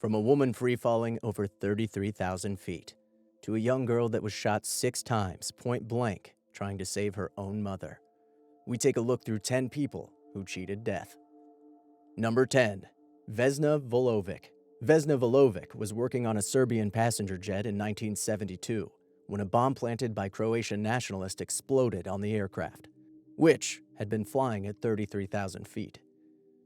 From a woman free-falling over 33,000 feet to a young girl that was shot 6 times point blank trying to save her own mother, we take a look through 10 people who cheated death. Number 10. Vesna Vulovic. Vesna Vulovic was working on a Serbian passenger jet in 1972 when a bomb planted by Croatian nationalists exploded on the aircraft, which had been flying at 33,000 feet.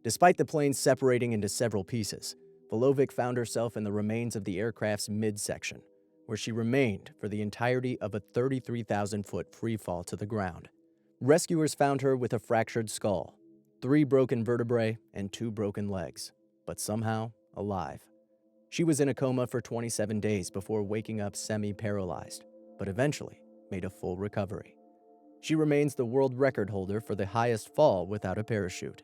Despite the plane separating into several pieces, Vulovic found herself in the remains of the aircraft's midsection, where she remained for the entirety of a 33,000-foot freefall to the ground. Rescuers found her with a fractured skull, 3 broken vertebrae, and 2 broken legs, but somehow alive. She was in a coma for 27 days before waking up semi-paralyzed, but eventually made a full recovery. She remains the world record holder for the highest fall without a parachute.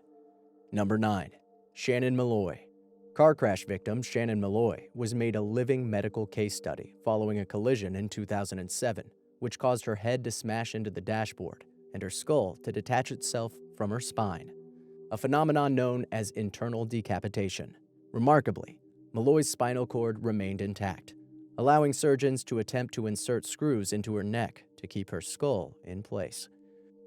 Number 9. Shannon Malloy. Car crash victim Shannon Malloy was made a living medical case study following a collision in 2007, which caused her head to smash into the dashboard and her skull to detach itself from her spine, a phenomenon known as internal decapitation. Remarkably, Malloy's spinal cord remained intact, allowing surgeons to attempt to insert screws into her neck to keep her skull in place.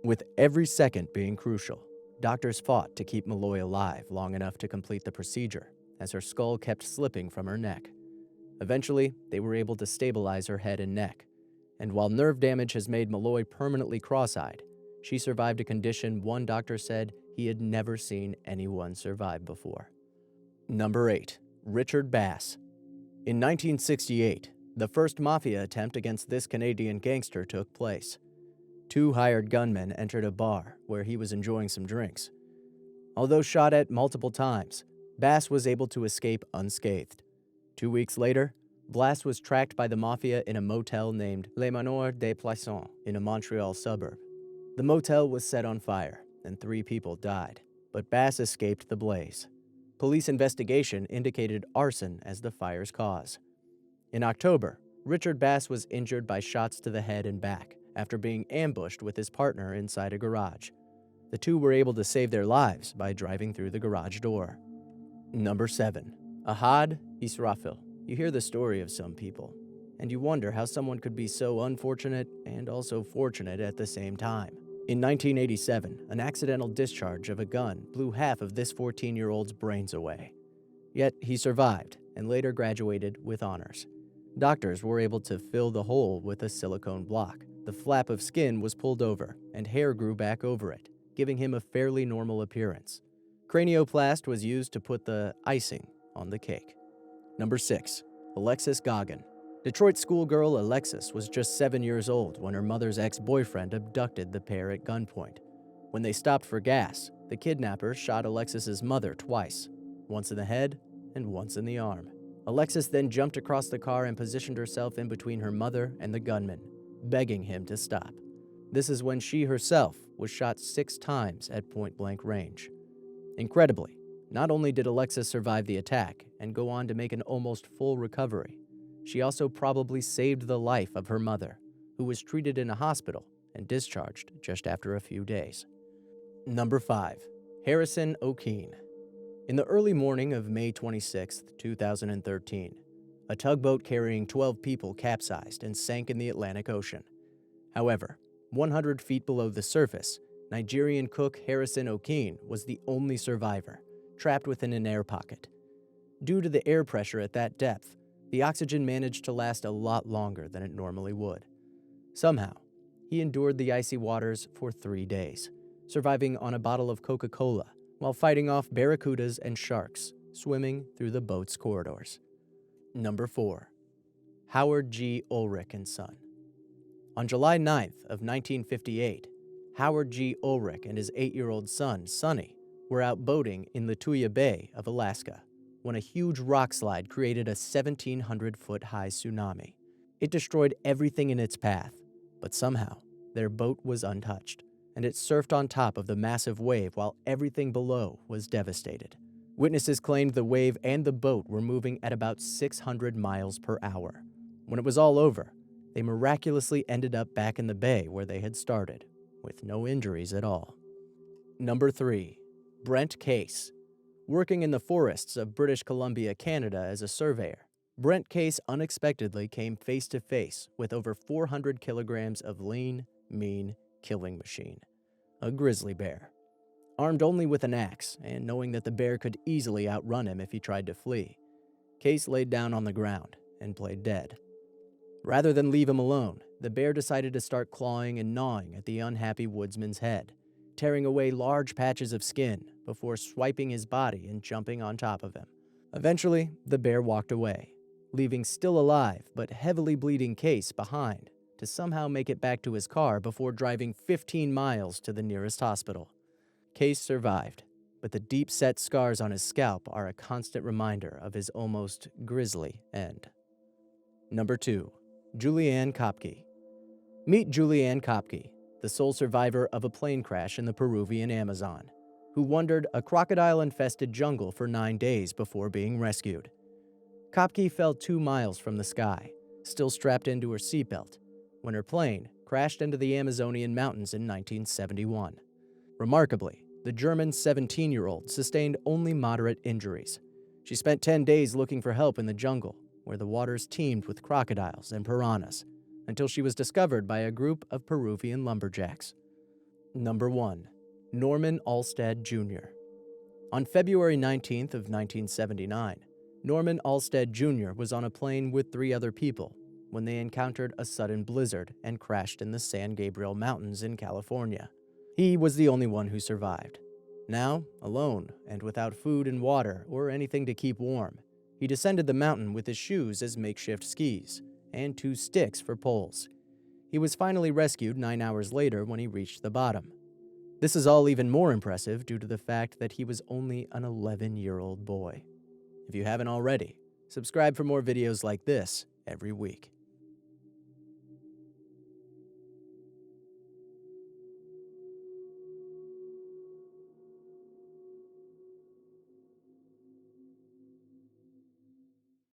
With every second being crucial, doctors fought to keep Malloy alive long enough to complete the procedure, as her skull kept slipping from her neck. Eventually, they were able to stabilize her head and neck, and while nerve damage has made Malloy permanently cross-eyed, she survived a condition one doctor said he had never seen anyone survive before. Number 8. Richard Bass. In 1968, the first mafia attempt against this Canadian gangster took place. 2 hired gunmen entered a bar where he was enjoying some drinks. Although shot at multiple times, Bass was able to escape unscathed. 2 weeks later, Bass was tracked by the mafia in a motel named Le Manoir des Poissons in a Montreal suburb. The motel was set on fire, and 3 people died, but Bass escaped the blaze. Police investigation indicated arson as the fire's cause. In October, Richard Bass was injured by shots to the head and back after being ambushed with his partner inside a garage. The 2 were able to save their lives by driving through the garage door. Number 7. Ahad Israfil. You hear the story of some people, and you wonder how someone could be so unfortunate and also fortunate at the same time. In 1987, an accidental discharge of a gun blew half of this 14-year-old's brains away. Yet he survived and later graduated with honors. Doctors were able to fill the hole with a silicone block. The flap of skin was pulled over, and hair grew back over it, giving him a fairly normal appearance. Cranioplast was used to put the icing on the cake. Number 6. Alexis Goggin. Detroit schoolgirl Alexis was just 7 years old when her mother's ex-boyfriend abducted the pair at gunpoint. When they stopped for gas, the kidnapper shot Alexis's mother twice, once in the head and once in the arm. Alexis then jumped across the car and positioned herself in between her mother and the gunman, begging him to stop. This is when she herself was shot 6 times at point-blank range. Incredibly, not only did Alexis survive the attack and go on to make an almost full recovery, she also probably saved the life of her mother, who was treated in a hospital and discharged just after a few days. Number 5. Harrison Okene. In the early morning of May 26, 2013, a tugboat carrying 12 people capsized and sank in the Atlantic Ocean. However, 100 feet below the surface, Nigerian cook Harrison Okene was the only survivor, trapped within an air pocket. Due to the air pressure at that depth, the oxygen managed to last a lot longer than it normally would. Somehow, he endured the icy waters for 3 days, surviving on a bottle of Coca-Cola while fighting off barracudas and sharks swimming through the boat's corridors. Number 4. Howard G. Ulrich and Son. On July 9th of 1958, Howard G. Ulrich and his 8-year-old son, Sonny, were out boating in Lituya Bay of Alaska when a huge rock slide created a 1,700-foot-high tsunami. It destroyed everything in its path, but somehow their boat was untouched, and it surfed on top of the massive wave while everything below was devastated. Witnesses claimed the wave and the boat were moving at about 600 miles per hour. When it was all over, they miraculously ended up back in the bay where they had started, with no injuries at all. Number 3. Brent Case. Working in the forests of British Columbia, Canada as a surveyor, Brent Case unexpectedly came face to face with over 400 kilograms of lean, mean killing machine, a grizzly bear. Armed only with an axe and knowing that the bear could easily outrun him if he tried to flee, Case laid down on the ground and played dead. Rather than leave him alone, the bear decided to start clawing and gnawing at the unhappy woodsman's head, tearing away large patches of skin before swiping his body and jumping on top of him. Eventually, the bear walked away, leaving still alive but heavily bleeding Case behind to somehow make it back to his car before driving 15 miles to the nearest hospital. Case survived, but the deep-set scars on his scalp are a constant reminder of his almost grisly end. Number 2. Julianne Kopke. Meet Julianne Kopke, the sole survivor of a plane crash in the Peruvian Amazon, who wandered a crocodile-infested jungle for 9 days before being rescued. Kopke fell 2 miles from the sky, still strapped into her seatbelt, when her plane crashed into the Amazonian mountains in 1971. Remarkably, the German 17-year-old sustained only moderate injuries. She spent 10 days looking for help in the jungle, where the waters teemed with crocodiles and piranhas, until she was discovered by a group of Peruvian lumberjacks. Number 1. Norman Ollestad Jr. On February 19th of 1979, Norman Ollestad Jr. was on a plane with 3 other people when they encountered a sudden blizzard and crashed in the San Gabriel Mountains in California. He was the only one who survived. Now, alone and without food and water or anything to keep warm, he descended the mountain with his shoes as makeshift skis and 2 sticks for poles. He was finally rescued 9 hours later when he reached the bottom. This is all even more impressive due to the fact that he was only an 11-year-old boy. If you haven't already, subscribe for more videos like this every week.